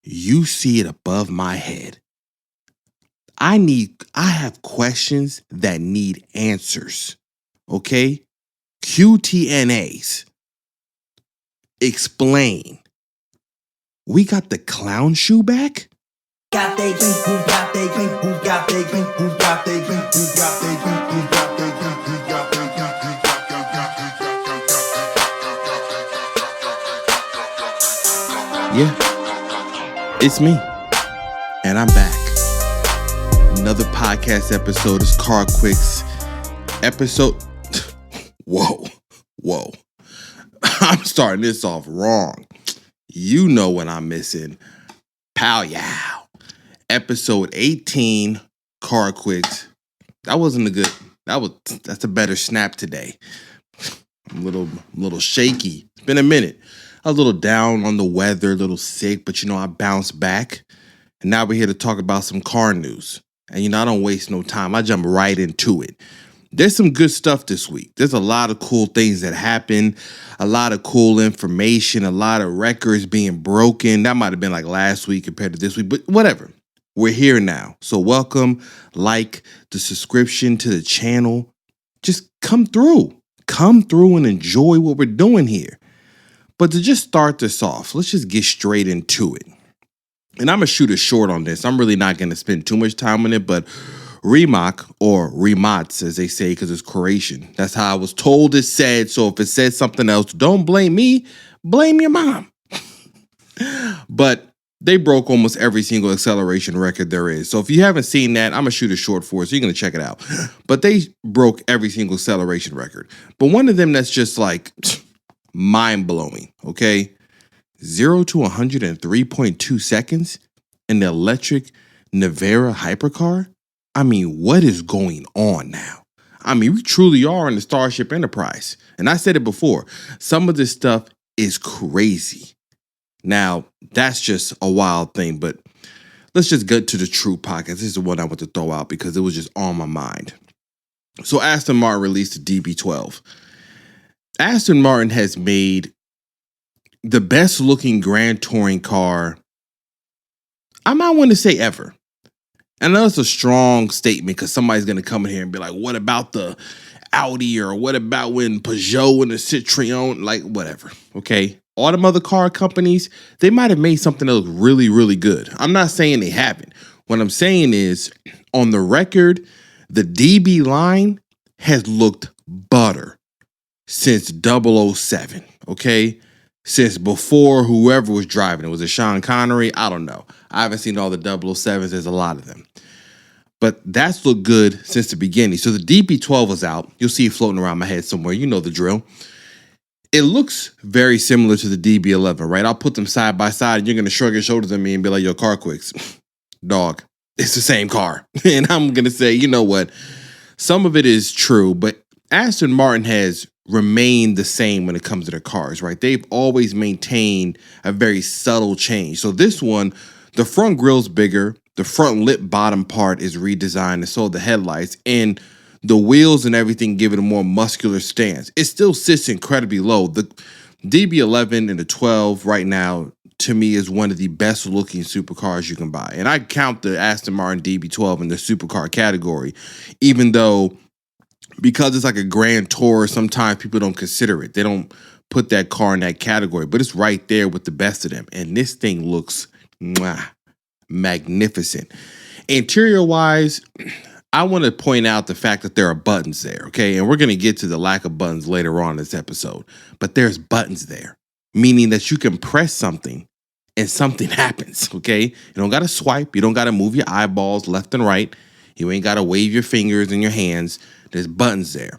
You see it above my head. I have questions that need answers. Okay? QTNAs. Explain. We got the clown shoe back? Got they drink, who got they drink, who got they drink, who got they drink, who got they drink, who got they drink, who got they drink, who got they drink. Yeah, it's me. And I'm back. Another podcast episode is CarQuicks. Episode... Whoa. I'm starting this off wrong. You know what I'm missing. Pow yow. Episode 18, CarQuicks. That wasn't a good... That's a better snap today. I'm a little shaky. It's been a minute. I was a little down on the weather, a little sick, but I bounced back. And now we're here to talk about some car news. And I don't waste no time. I jump right into it. There's some good stuff this week. There's a lot of cool things that happen, a lot of cool information, a lot of records being broken. That might have been like last week compared to this week, but whatever. We're here now. So welcome, like the subscription to the channel. Just come through and enjoy what we're doing here. But to just start this off, let's just get straight into it. And I'm going to shoot a short on this. I'm really not going to spend too much time on it, but Rimac, or Rimac, as they say, because it's Croatian. That's how I was told it said. So if it said something else, don't blame me. Blame your mom. But they broke almost every single acceleration record there is. So if you haven't seen that, I'm going to shoot a short for it, so you're going to check it out. But they broke every single acceleration record. But one of them that's just like mind-blowing, okay? 0 to 103.2 seconds in the electric Nevera hypercar. I mean, what is going on now? I mean, we truly are in the Starship Enterprise. And I said it before, some of this stuff is crazy. Now, that's just a wild thing, but let's just get to the true podcast. This is the one I want to throw out because it was just on my mind. So Aston Martin released the DB12. Aston Martin has made the best looking Grand Touring car, I might want to say ever. And I know it's a strong statement because somebody's going to come in here and be like, what about the Audi, or what about when Peugeot and the Citroen, like whatever, okay? All them other car companies, they might have made something that looked really, really good. I'm not saying they haven't. What I'm saying is, on the record, the DB line has looked butter since 007, okay? Since before whoever was driving it. Was it Sean Connery? I don't know. I haven't seen all the 007s. There's a lot of them. But that's looked good since the beginning. So the DB12 was out. You'll see it floating around my head somewhere. You know the drill. It looks very similar to the DB11, right? I'll put them side by side and you're going to shrug your shoulders at me and be like, yo, CarQuicks, dog, it's the same car. And I'm going to say, you know what? Some of it is true, but Aston Martin has remained the same when it comes to their cars, right? They've always maintained a very subtle change. So this one, the front grille's bigger, the front lip bottom part is redesigned, and so the headlights, and the wheels and everything give it a more muscular stance. It still sits incredibly low. The DB11 and the 12 right now, to me, is one of the best looking supercars you can buy. And I count the Aston Martin DB12 in the supercar category, even though because it's like a Grand Tour, sometimes people don't consider it. They don't put that car in that category, but it's right there with the best of them. And this thing looks magnificent. Interior-wise, I want to point out the fact that there are buttons there, okay? And we're going to get to the lack of buttons later on in this episode. But there's buttons there, meaning that you can press something and something happens, okay? You don't got to swipe. You don't got to move your eyeballs left and right. You ain't got to wave your fingers and your hands. There's buttons there.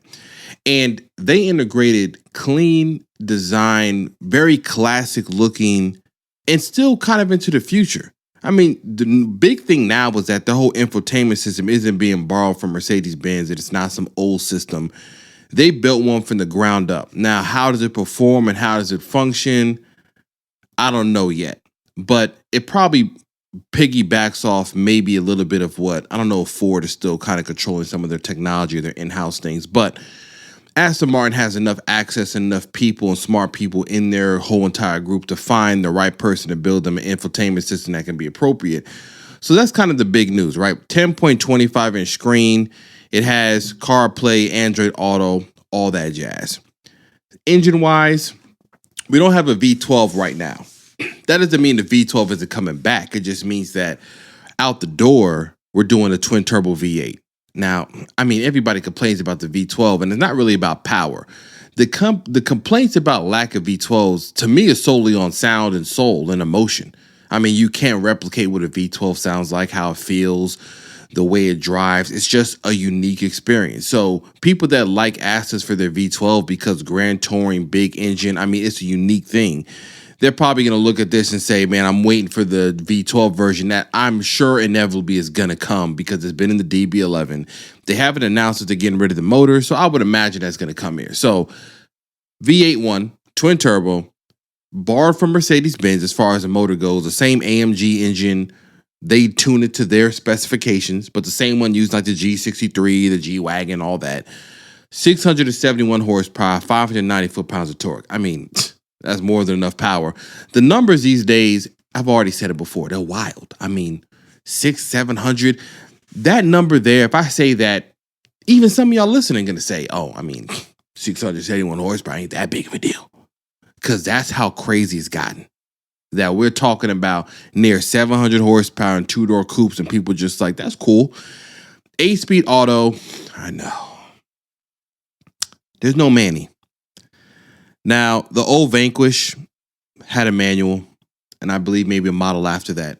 And they integrated clean design, very classic looking, and still kind of into the future. I mean, the big thing now was that the whole infotainment system isn't being borrowed from Mercedes-Benz. It's not some old system. They built one from the ground up. Now, how does it perform and how does it function? I don't know yet. But it probably piggybacks off maybe a little bit of what, I don't know if Ford is still kind of controlling some of their technology or their in-house things, but Aston Martin has enough access and enough people and smart people in their whole entire group to find the right person to build them an infotainment system that can be appropriate. So that's kind of the big news, right? 10.25 inch screen. It has CarPlay, Android Auto, all that jazz. Engine wise, we don't have a V12 right now. That doesn't mean the V12 isn't coming back. It just means that out the door, we're doing a twin turbo V8. Now, I mean, everybody complains about the V12, and it's not really about power. The complaints about lack of V12s, to me, is solely on sound and soul and emotion. I mean, you can't replicate what a V12 sounds like, how it feels, the way it drives. It's just a unique experience. So people that like Astons for their V12 because Grand Touring, big engine, I mean, it's a unique thing. They're probably going to look at this and say, man, I'm waiting for the V12 version that I'm sure inevitably is going to come because it's been in the DB11. They haven't announced that they're getting rid of the motor, so I would imagine that's going to come here. So V8 one, twin turbo, borrowed from Mercedes-Benz as far as the motor goes, the same AMG engine. They tune it to their specifications, but the same one used like the G63, the G-Wagon, all that. 671 horsepower, 590 foot-pounds of torque. I mean, that's more than enough power. The numbers these days, I've already said it before, they're wild. I mean, 700. That number there, if I say that, even some of y'all listening are going to say, oh, I mean, 671 horsepower ain't that big of a deal. Because that's how crazy it's gotten. That we're talking about near 700 horsepower and two-door coupes, and people just like, that's cool. 8-speed auto, I know. There's no Manny. Now, the old Vanquish had a manual, and I believe maybe a model after that.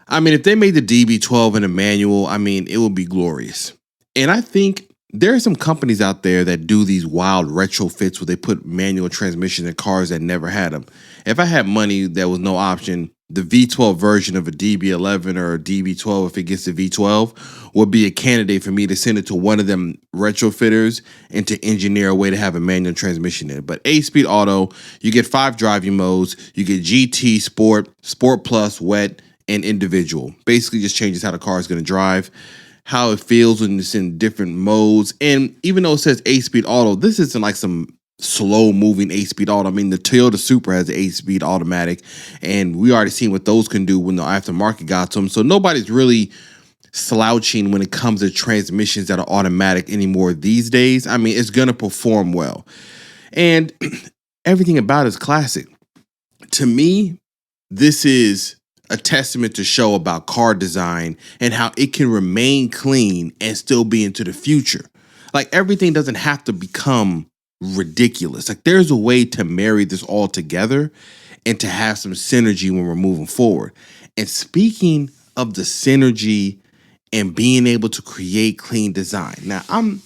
I mean, if they made the DB12 in a manual, I mean, it would be glorious. And I think there are some companies out there that do these wild retrofits where they put manual transmissions in cars that never had them. If I had money that was no option, the V12 version of a DB11 or a DB12, if it gets a V12, would be a candidate for me to send it to one of them retrofitters and to engineer a way to have a manual transmission in it. But 8-speed auto, you get 5 driving modes. You get GT, Sport, Sport Plus, Wet, and Individual. Basically just changes how the car is going to drive, how it feels when it's in different modes. And even though it says 8-speed auto, this isn't like some slow-moving 8-speed auto. I mean, the Toyota Supra has an 8-speed automatic, and we already seen what those can do when the aftermarket got to them. So nobody's really slouching when it comes to transmissions that are automatic anymore these days. I mean, it's going to perform well. And everything about it is classic. To me, this is a testament to show about car design and how it can remain clean and still be into the future. Like, everything doesn't have to become ridiculous. Like, there's a way to marry this all together and to have some synergy when we're moving forward. And speaking of the synergy and being able to create clean design. Now, I'm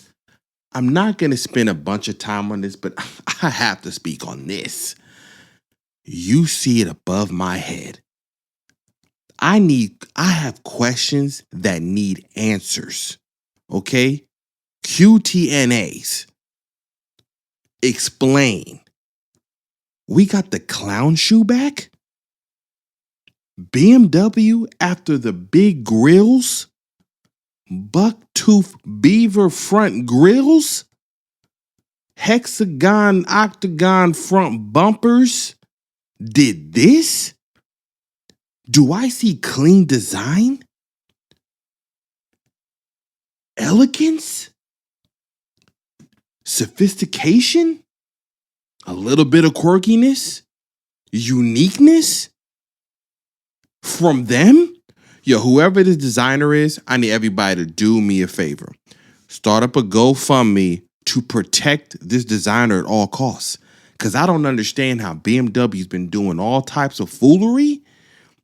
not going to spend a bunch of time on this, but I have to speak on this. You see it above my head. I have questions that need answers. Okay? QTNAs. Explain. We got the clown shoe back? BMW after the big grills? Bucktooth beaver front grills? Hexagon, octagon front bumpers? Did this? Do I see clean design? Elegance? Sophistication? A little bit of quirkiness? Uniqueness? From them? Yo, whoever this designer is, I need everybody to do me a favor. Start up a GoFundMe to protect this designer at all costs. Because I don't understand how BMW's been doing all types of foolery,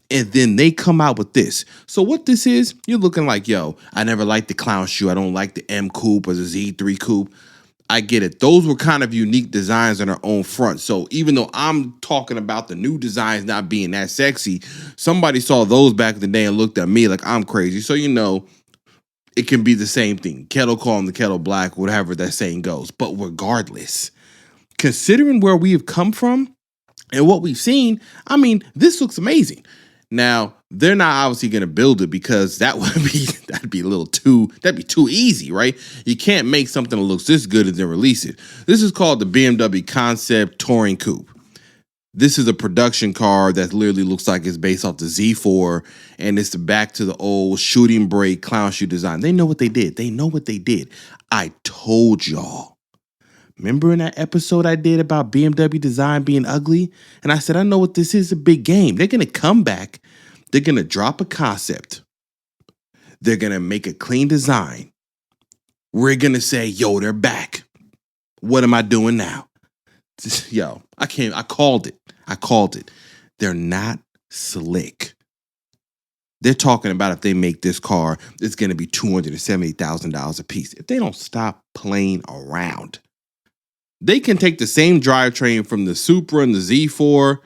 and then they come out with this. So what this is, you're looking like, yo, I never liked the clown shoe. I don't like the M Coupe or the Z3 Coupe. I get it. Those were kind of unique designs on their own front. So even though I'm talking about the new designs not being that sexy, somebody saw those back in the day and looked at me like I'm crazy. So, you know, it can be the same thing. Kettle calling the kettle black, whatever that saying goes. But regardless, considering where we have come from and what we've seen, I mean, this looks amazing. Now, they're not obviously going to build it because that'd be too easy, right? You can't make something that looks this good and then release it. This is called the BMW Concept Touring Coupe. This is a production car that literally looks like it's based off the Z4, and it's back to the old shooting brake clown shoe design. They know what they did. I told y'all. Remember in that episode I did about BMW design being ugly? And I said, I know what this is, a big game. They're going to come back. They're going to drop a concept. They're going to make a clean design. We're going to say, yo, they're back. What am I doing now? Yo, I called it. They're not slick. They're talking about if they make this car, it's going to be $270,000 a piece. If they don't stop playing around, they can take the same drivetrain from the Supra and the Z4,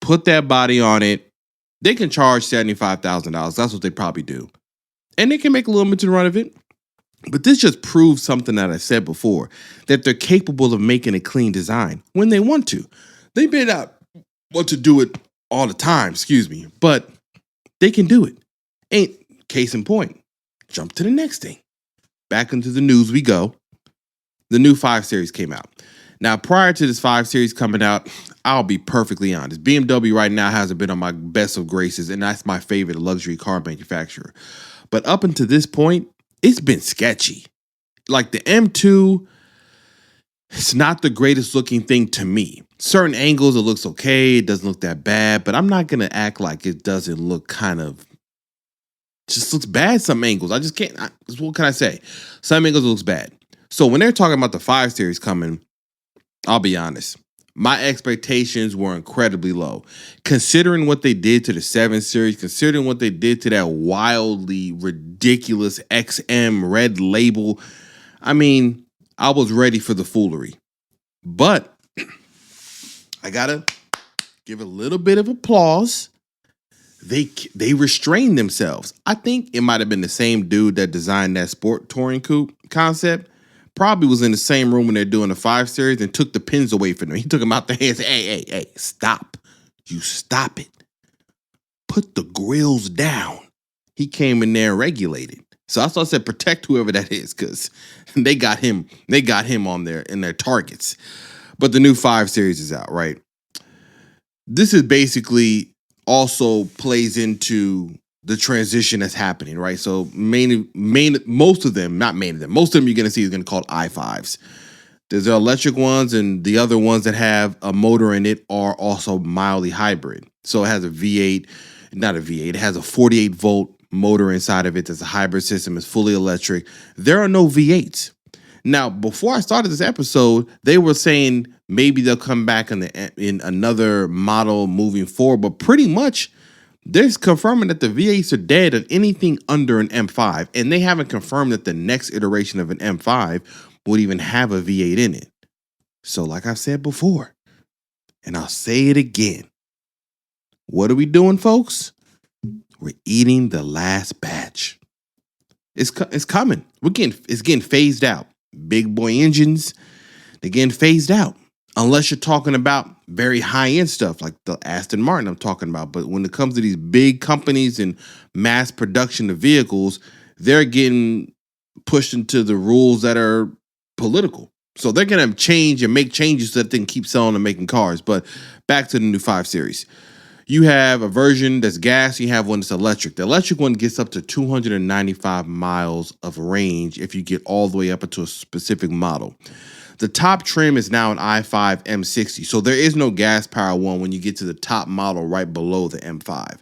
put that body on it. They can charge $75,000. That's what they probably do. And they can make a little bit to the run of it. But this just proves something that I said before, that they're capable of making a clean design when they want to. They may not want to do it all the time, but they can do it. Ain't case in point. Jump to the next thing. Back into the news we go. The new 5 Series came out. Now, prior to this 5 Series coming out, I'll be perfectly honest. BMW right now hasn't been on my best of graces, and that's my favorite luxury car manufacturer. But up until this point, it's been sketchy. Like the M2, it's not the greatest looking thing to me. Certain angles, it looks okay. It doesn't look that bad, but I'm not going to act like it doesn't look just looks bad some angles. I just can't. What can I say? Some angles it looks bad. So when they're talking about the 5 Series coming, I'll be honest. My expectations were incredibly low. Considering what they did to the 7 Series, considering what they did to that wildly ridiculous XM red label, I mean, I was ready for the foolery. But I gotta give a little bit of applause. They restrained themselves. I think it might have been the same dude that designed that sport touring coupe concept. Probably was in the same room when they're doing the 5 Series and took the pins away from them. He took them out the hands. Hey, stop. You stop it. Put the grills down. He came in there and regulated. So I said protect whoever that is, because they got him on there in their targets. But the new 5 Series is out, right? This is basically also plays into the transition that's happening, right? So most of them you're going to see is going to call i5s. There's the electric ones, and the other ones that have a motor in it are also mildly hybrid. So it has it has a 48 volt motor inside of it. There's a hybrid system. It's fully electric. There are no V8s. Now, before I started this episode, they were saying maybe they'll come back in another model moving forward, but pretty much they're confirming that the V8s are dead on anything under an M5, and they haven't confirmed that the next iteration of an M5 would even have a V8 in it. So like I said before, and I'll say it again, what are we doing, folks? We're eating the last batch. It's coming. It's getting phased out. Big boy engines, they're getting phased out. Unless you're talking about very high-end stuff like the Aston Martin I'm talking about. But when it comes to these big companies and mass production of vehicles, they're getting pushed into the rules that are political. So they're going to change and make changes so that they can keep selling and making cars. But back to the new 5 Series. You have a version that's gas. You have one that's electric. The electric one gets up to 295 miles of range if you get all the way up into a specific model. The top trim is now an i5 M60, so there is no gas power one when you get to the top model right below the M5.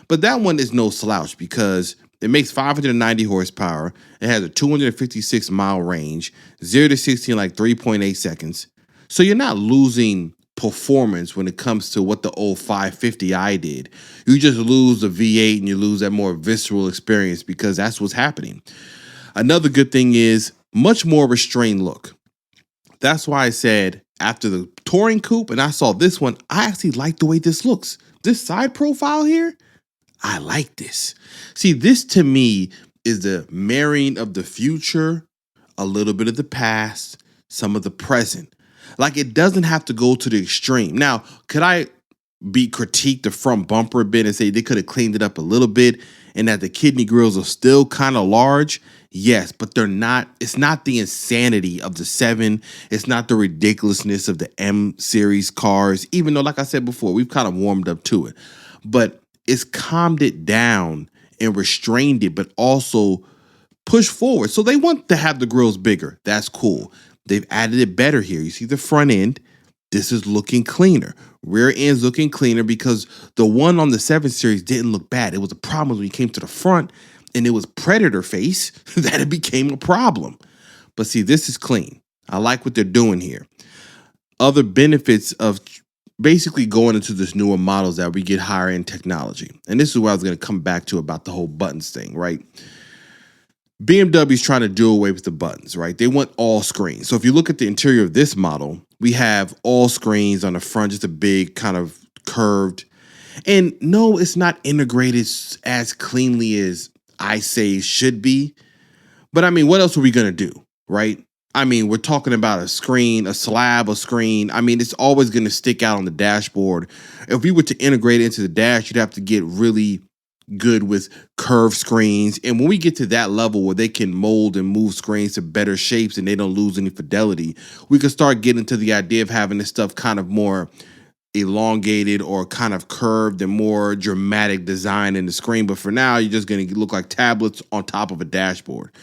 But that one is no slouch because it makes 590 horsepower. It has a 256 mile range, 0 to 60 in like 3.8 seconds. So you're not losing performance when it comes to what the old 550i did. You just lose the V8 and you lose that more visceral experience because that's what's happening. Another good thing is much more restrained look. That's why I said after the touring coupe and I saw this one, I actually like the way this looks. This side profile here, I like this. See, this to me is the marrying of the future, a little bit of the past, some of the present. Like it doesn't have to go to the extreme. Now, could I critique the front bumper a bit and say they could have cleaned it up a little bit and that the kidney grills are still kind of large. Yes, but they're not. It's not the insanity of the 7. It's not the ridiculousness of the M series cars, even though, like I said before, we've kind of warmed up to it. But it's calmed it down and restrained it, but also pushed forward. So they want to have the grills bigger. That's cool. They've added it better here. You see the front end. This is looking cleaner. Rear end's looking cleaner because the one on the 7 Series didn't look bad. It was a problem when you came to the front and it was Predator face that it became a problem. But see, this is clean. I like what they're doing here. Other benefits of basically going into this newer models that we get higher end technology. And this is what I was going to come back to about the whole buttons thing, right? BMW's trying to do away with the buttons, right? They want all screens. So if you look at the interior of this model, we have all screens on the front, just a big kind of curved. And no, it's not integrated as cleanly as I say it should be. But I mean, what else are we going to do, right? I mean, we're talking about a screen, a slab of screen. I mean, it's always going to stick out on the dashboard. If we were to integrate it into the dash, you'd have to get really good with curved screens. And when we get to that level where they can mold and move screens to better shapes and they don't lose any fidelity, we can start getting to the idea of having this stuff kind of more elongated or kind of curved and more dramatic design in the screen. But for now, you're just going to look like tablets on top of a dashboard.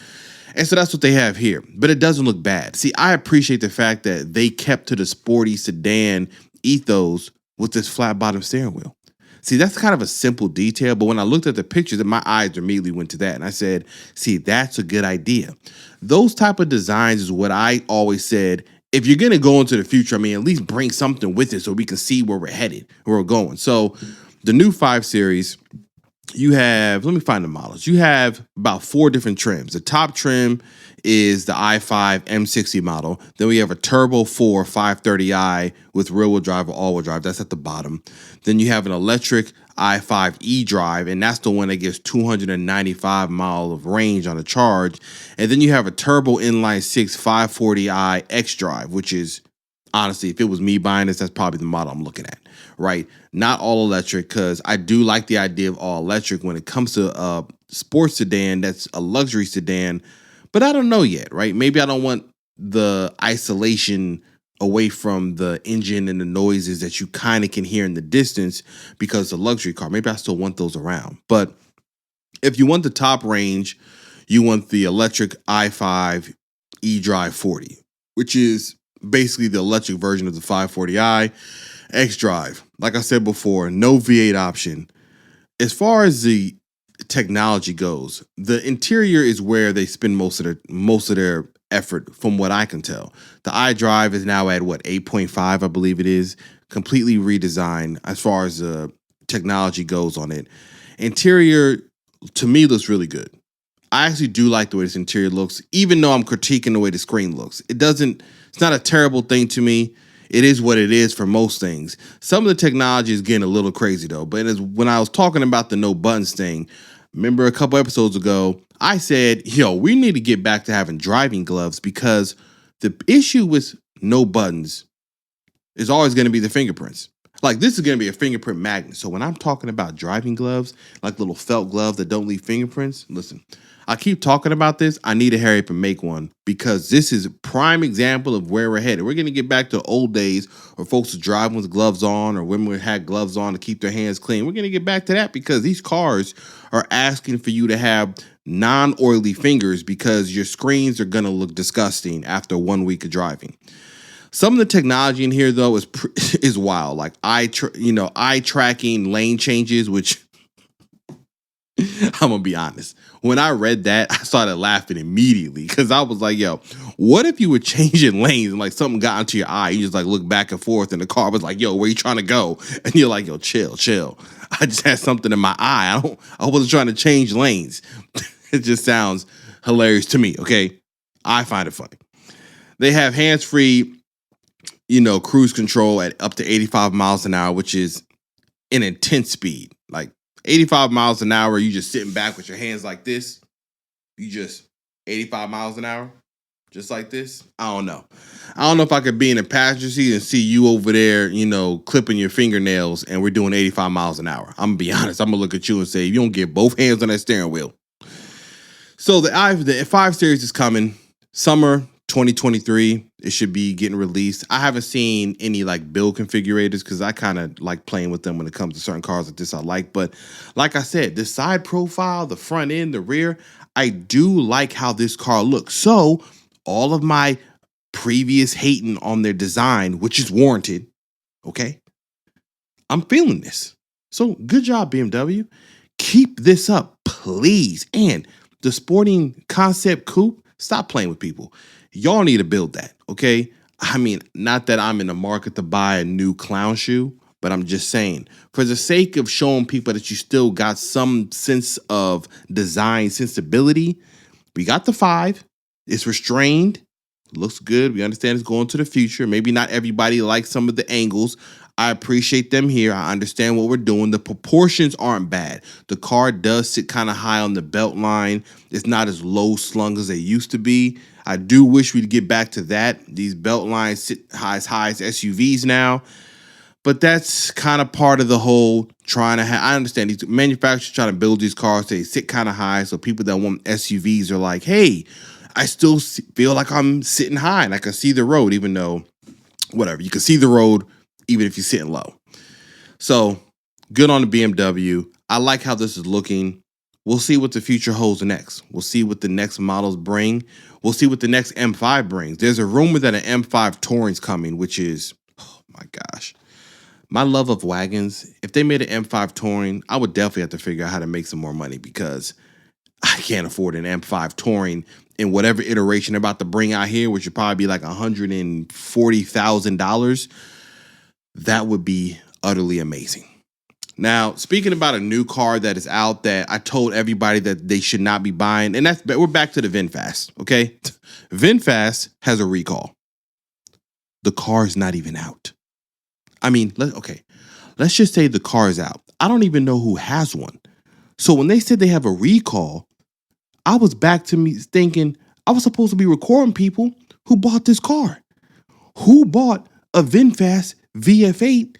And so that's what they have here. But it doesn't look bad. See, I appreciate the fact that they kept to the sporty sedan ethos with this flat bottom steering wheel. See, that's kind of a simple detail, but when I looked at the pictures, my eyes immediately went to that. And I said, see, that's a good idea. Those type of designs is what I always said, if you're going to go into the future, I mean, at least bring something with it so we can see where we're headed, where we're going. So the new 5 Series, you have, let me find the models. You have about 4 different trims. The top trim is the i5 M60 model. Then we have a Turbo 4 530i with rear-wheel drive or all-wheel drive. That's at the bottom. Then you have an electric i5 e-drive, and that's the one that gives 295 miles of range on a charge. And then you have a Turbo inline 6 540i x-drive, which is, honestly, if it was me buying this, that's probably the model I'm looking at, right? Not all electric, because I do like the idea of all electric when it comes to a sports sedan that's a luxury sedan. But I don't know yet, right? Maybe I don't want the isolation away from the engine and the noises that you kind of can hear in the distance because it's a luxury car. Maybe I still want those around. But if you want the top range, you want the electric i5 eDrive 40, which is basically the electric version of the 540i xDrive. Like I said before, no V8 option. As far as the technology goes, the interior is where they spend most of their effort, from what I can tell. The iDrive is now at 8.5, I believe it is, completely redesigned as far as the technology goes on it. Interior, to me, looks really good. I actually do like the way this interior looks, even though I'm critiquing the way the screen looks. It's not a terrible thing to me. It is what it is for most things. Some of the technology is getting a little crazy though. But when I was talking about the no buttons thing, remember a couple episodes ago, I said, we need to get back to having driving gloves, because the issue with no buttons is always going to be the fingerprints. Like, this is going to be a fingerprint magnet. So when I'm talking about driving gloves, like little felt gloves that don't leave fingerprints, listen, I keep talking about this. I need to hurry up and make one, because this is a prime example of where we're headed. We're going to get back to the old days where folks would drive with gloves on, or women had gloves on to keep their hands clean. We're going to get back to that, because these cars are asking for you to have non-oily fingers, because your screens are going to look disgusting after 1 week of driving. Some of the technology in here, though, is wild. Like eye tracking, lane changes, which I'm going to be honest. When I read that, I started laughing immediately, because I was like, what if you were changing lanes and like something got into your eye? You just like look back and forth and the car was like, where you trying to go? And you're like, chill. I just had something in my eye. I wasn't trying to change lanes. It just sounds hilarious to me, okay? I find it funny. They have hands-free, cruise control at up to 85 miles an hour, which is an intense speed. Like 85 miles an hour, you just sitting back with your hands like this. You just 85 miles an hour. just like this. I don't know. I don't know if I could be in the passenger seat and see you over there, clipping your fingernails, and we're doing 85 miles an hour. I'm gonna be honest. I'm gonna look at you and say, you don't get both hands on that steering wheel. So the 5 Series is coming summer 2023. It should be getting released. I haven't seen any like build configurators because I kind of like playing with them when it comes to certain cars like this I like. But like I said, the side profile, the front end, the rear, I do like how this car looks. So all of my previous hating on their design, which is warranted, okay, I'm feeling this. So good job, BMW. Keep this up, please. And the sporting concept coupe, stop playing with people. Y'all need to build that, okay? I mean, not that I'm in the market to buy a new clown shoe, but I'm just saying, for the sake of showing people that you still got some sense of design sensibility, we got the 5. It's restrained. Looks good. We understand it's going to the future. Maybe not everybody likes some of the angles. I appreciate them here. I understand what we're doing. The proportions aren't bad. The car does sit kind of high on the belt line. It's not as low slung as they used to be. I do wish we'd get back to that. These belt lines sit as high as SUVs now. But that's kind of part of the whole trying to have. I understand these manufacturers trying to build these cars. They sit kind of high. So people that want SUVs are like, hey, I still feel like I'm sitting high and I can see the road, even though, whatever, you can see the road even if you're sitting low. So good on the BMW. I like how this is looking. We'll see what the future holds next. We'll see what the next models bring. We'll see what the next M5 brings. There's a rumor that an M5 Touring's coming, which is, oh my gosh. My love of wagons, if they made an M5 Touring, I would definitely have to figure out how to make some more money because I can't afford an M5 Touring in whatever iteration they're about to bring out here, which would probably be like $140,000. That would be utterly amazing. Now, speaking about a new car that is out that I told everybody that they should not be buying, and we're back to the VinFast, okay? VinFast has a recall. The car is not even out. I mean, let's just say the car is out. I don't even know who has one. So when they said they have a recall, I was back to me thinking I was supposed to be recording people who bought this car. Who bought a VinFast VF8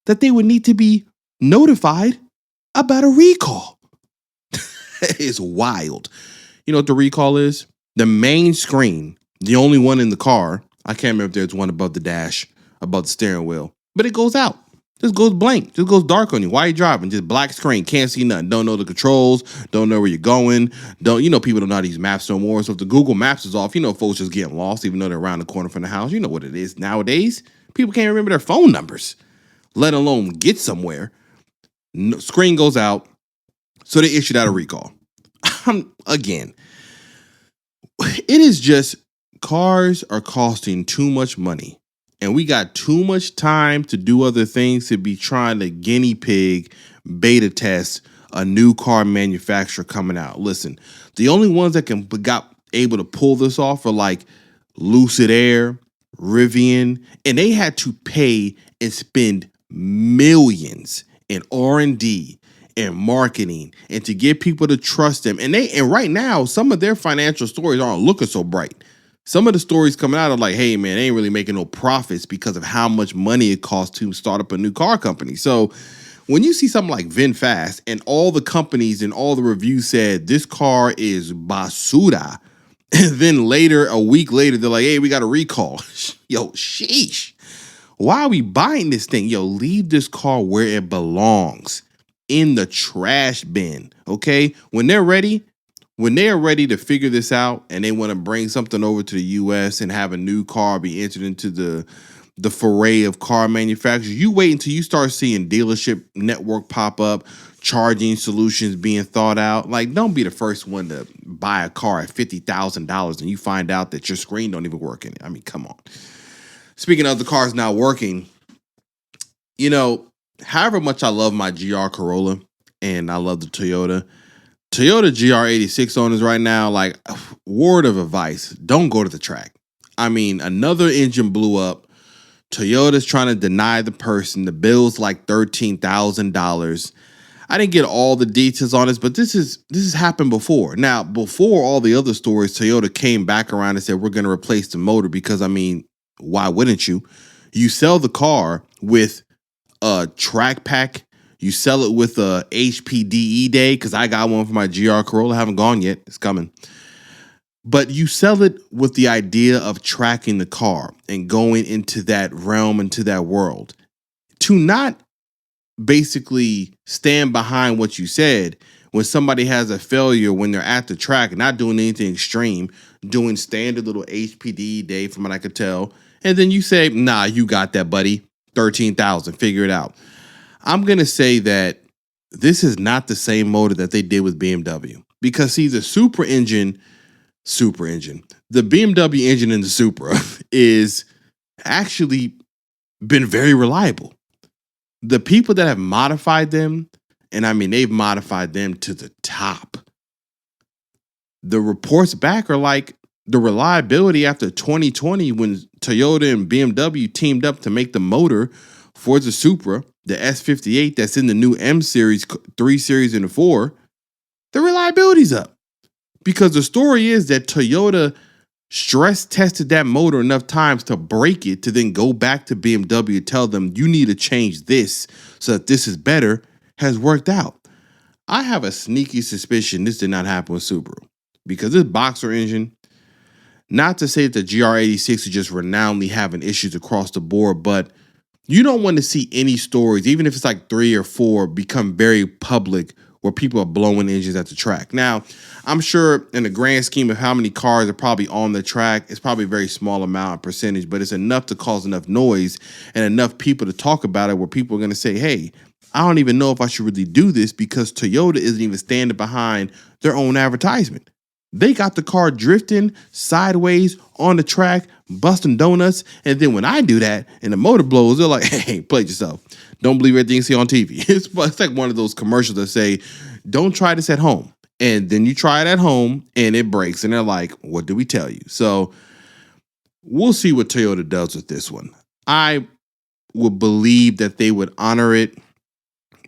that they would need to be notified about a recall? It's wild. You know what the recall is? The main screen, the only one in the car. I can't remember if there's one above the dash, above the steering wheel, but it goes out. Just goes blank. Just goes dark on you. Why are you driving? Just black screen. Can't see nothing. Don't know the controls. Don't know where you're going. People don't know how to use maps no more. So if the Google Maps is off, folks just getting lost, even though they're around the corner from the house. You know what it is nowadays. People can't remember their phone numbers, let alone get somewhere. No, screen goes out. So they issued out a recall. Again, it is just cars are costing too much money. And we got too much time to do other things to be trying to guinea pig, beta test a new car manufacturer coming out. Listen, the only ones that got able to pull this off are like Lucid Air, Rivian, and they had to pay and spend millions in R&D and marketing and to get people to trust them. And right now, some of their financial stories aren't looking so bright. Some of the stories coming out are like, hey, man, they ain't really making no profits because of how much money it costs to start up a new car company. So when you see something like VinFast and all the companies and all the reviews said this car is basura, and then a week later, they're like, hey, we got a recall. Yo, sheesh. Why are we buying this thing? Yo, leave this car where it belongs, in the trash bin, okay? When they are ready to figure this out and they want to bring something over to the U.S. and have a new car be entered into the foray of car manufacturers, you wait until you start seeing dealership network pop up, charging solutions being thought out. Like, don't be the first one to buy a car at $50,000 and you find out that your screen don't even work in it. I mean, come on. Speaking of the cars not working, however much I love my GRcorolla and I love the Toyota GR86 owners right now, like, word of advice, don't go to the track. I mean, another engine blew up. Toyota's trying to deny the person. The bill's like $13,000. I didn't get all the details on this, but this has happened before. Now, before all the other stories, Toyota came back around and said we're going to replace the motor because, I mean, why wouldn't you? You sell the car with a track pack. You sell it with a HPDE day, because I got one for my GRcorolla. I haven't gone yet. It's coming. But you sell it with the idea of tracking the car and going into that realm, into that world. To not basically stand behind what you said when somebody has a failure when they're at the track, not doing anything extreme, doing standard little HPD day from what I could tell, and then you say, nah, you got that, buddy, 13,000, figure it out. I'm going to say that this is not the same motor that they did with BMW, because see, the super engine, the BMW engine in the Supra is actually been very reliable. The people that have modified them, and I mean, they've modified them to the top. The reports back are like the reliability after 2020, when Toyota and BMW teamed up to make the motor for the Supra, the S58 that's in the new M series, 3 series, and the 4, the reliability's up. Because the story is that Toyota stress tested that motor enough times to break it, to then go back to BMW and tell them you need to change this so that this is better, has worked out. I have a sneaky suspicion this did not happen with Subaru, because this boxer engine, not to say that the GR86 is just renownedly having issues across the board, but you don't want to see any stories, even if it's like 3 or 4, become very public where people are blowing engines at the track. Now, I'm sure in the grand scheme of how many cars are probably on the track, it's probably a very small amount of percentage, but it's enough to cause enough noise and enough people to talk about it where people are going to say, hey, I don't even know if I should really do this, because Toyota isn't even standing behind their own advertisement. They got the car drifting sideways on the track, busting donuts, and then when I do that and the motor blows, they're like, hey, play yourself. Don't believe everything you see on TV. It's like one of those commercials that say, don't try this at home. And then you try it at home and it breaks. And they're like, what did we tell you? So we'll see what Toyota does with this one. I would believe that they would honor it,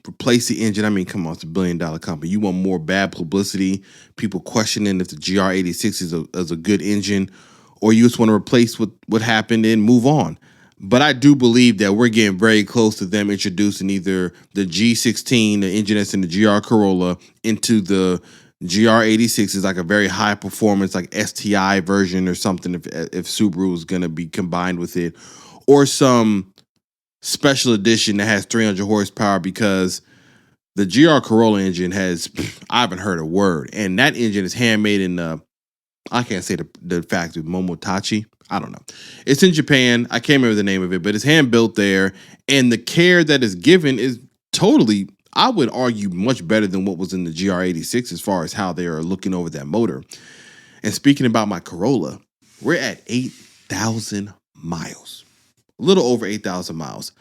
replace the engine. I mean, come on, it's $1 billion company. You want more bad publicity, people questioning if the GR86 is a good engine, or you just want to replace what happened and move on. But I do believe that we're getting very close to them introducing either the G16, the engine that's in the GRcorolla, into the GR86 is like a very high performance, like STI version or something, if Subaru is going to be combined with it, or some special edition that has 300 horsepower, because the GRcorolla engine has, I haven't heard a word. And that engine is handmade in, I can't say the factory, Momotachi. I don't know. It's in Japan. I can't remember the name of it, but it's hand built there. And the care that is given is totally, I would argue, much better than what was in the GR86 as far as how they are looking over that motor. And speaking about my Corolla, we're at 8,000 miles, a little over 8,000 miles.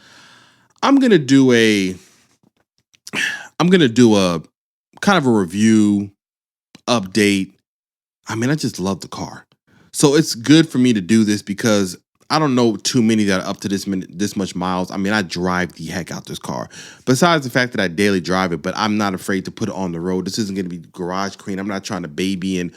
I'm going to do a kind of a review update. I mean, I just love the car. So it's good for me to do this because I don't know too many that are up to this much miles. I mean, I drive the heck out this car. Besides the fact that I daily drive it, but I'm not afraid to put it on the road. This isn't going to be garage clean. I'm not trying to baby and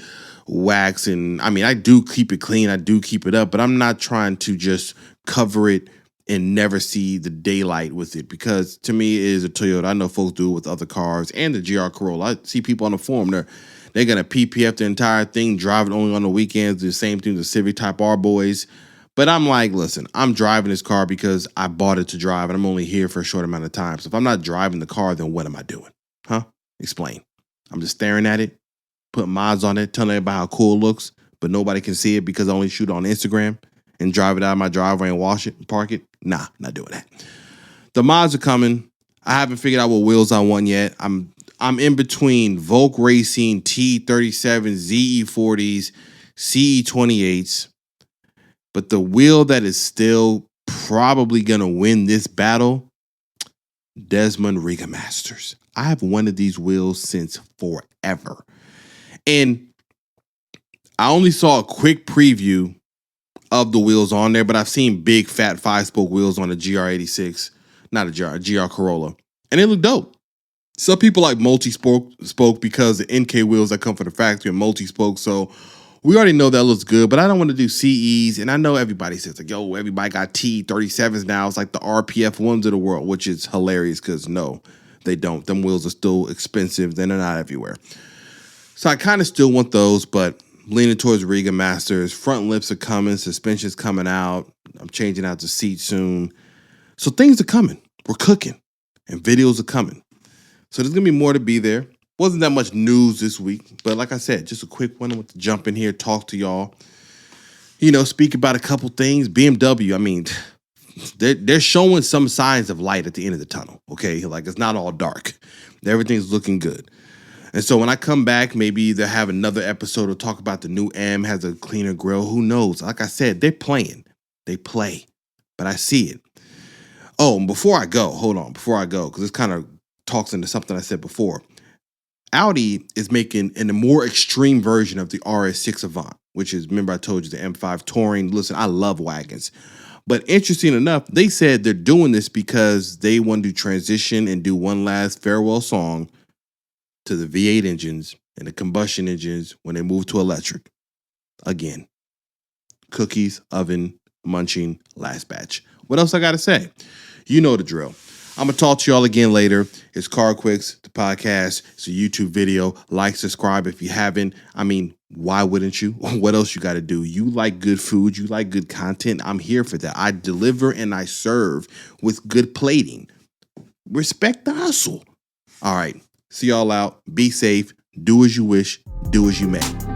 wax. And I mean, I do keep it clean. I do keep it up, but I'm not trying to just cover it and never see the daylight with it, because to me it is a Toyota. I know folks do it with other cars and the GRcorolla. I see people on the forum, they're going to PPF the entire thing, drive it only on the weekends, do the same thing with the Civic Type R boys. But I'm like, listen, I'm driving this car because I bought it to drive, and I'm only here for a short amount of time. So if I'm not driving the car, then what am I doing? Huh? Explain. I'm just staring at it, putting mods on it, telling everybody how cool it looks, but nobody can see it because I only shoot it on Instagram and drive it out of my driveway and wash it and park it. Nah, not doing that. The mods are coming. I haven't figured out what wheels I want yet. I'm in between Volk Racing T37 ZE40s, CE28s. But the wheel that is still probably going to win this battle, Desmond Riga Masters. I have wanted these wheels since forever. And I only saw a quick preview of the wheels on there, but I've seen big fat 5-spoke wheels on the GR86, not a GRcorolla, and they look dope. Some people like multi-spoke because the NK wheels that come from the factory are multi-spoke. So we already know that looks good, but I don't want to do CEs. And I know everybody says like, yo, everybody got T37s now. It's like the RPF ones of the world, which is hilarious because no, they don't. Them wheels are still expensive. They're not everywhere. So I kind of still want those, but leaning towards Riga Masters. Front lips are coming. Suspension's coming out. I'm changing out the seat soon. So things are coming. We're cooking. And videos are coming. So there's going to be more to be there. Wasn't that much news this week. But like I said, just a quick one. I want to jump in here, talk to y'all. You know, speak about a couple things. BMW, I mean, they're showing some signs of light at the end of the tunnel, okay? Like, it's not all dark. Everything's looking good. And so when I come back, maybe they'll have another episode to talk about the new M, has a cleaner grill. Who knows? Like I said, they're playing. They play. But I see it. Oh, and before I go, because this kind of talks into something I said before. Audi is making a more extreme version of the RS6 Avant, which is, remember I told you, the M5 Touring. Listen, I love wagons. But interesting enough, they said they're doing this because they want to transition and do one last farewell song to the V8 engines and the combustion engines when they move to electric. Again, cookies, oven, munching, last batch. What else I got to say? You know the drill. I'm going to talk to y'all again later. It's CarQuicks, the podcast. It's a YouTube video. Like, subscribe if you haven't. I mean, why wouldn't you? What else you got to do? You like good food. You like good content. I'm here for that. I deliver and I serve with good plating. Respect the hustle. All right. See y'all out. Be safe. Do as you wish. Do as you may.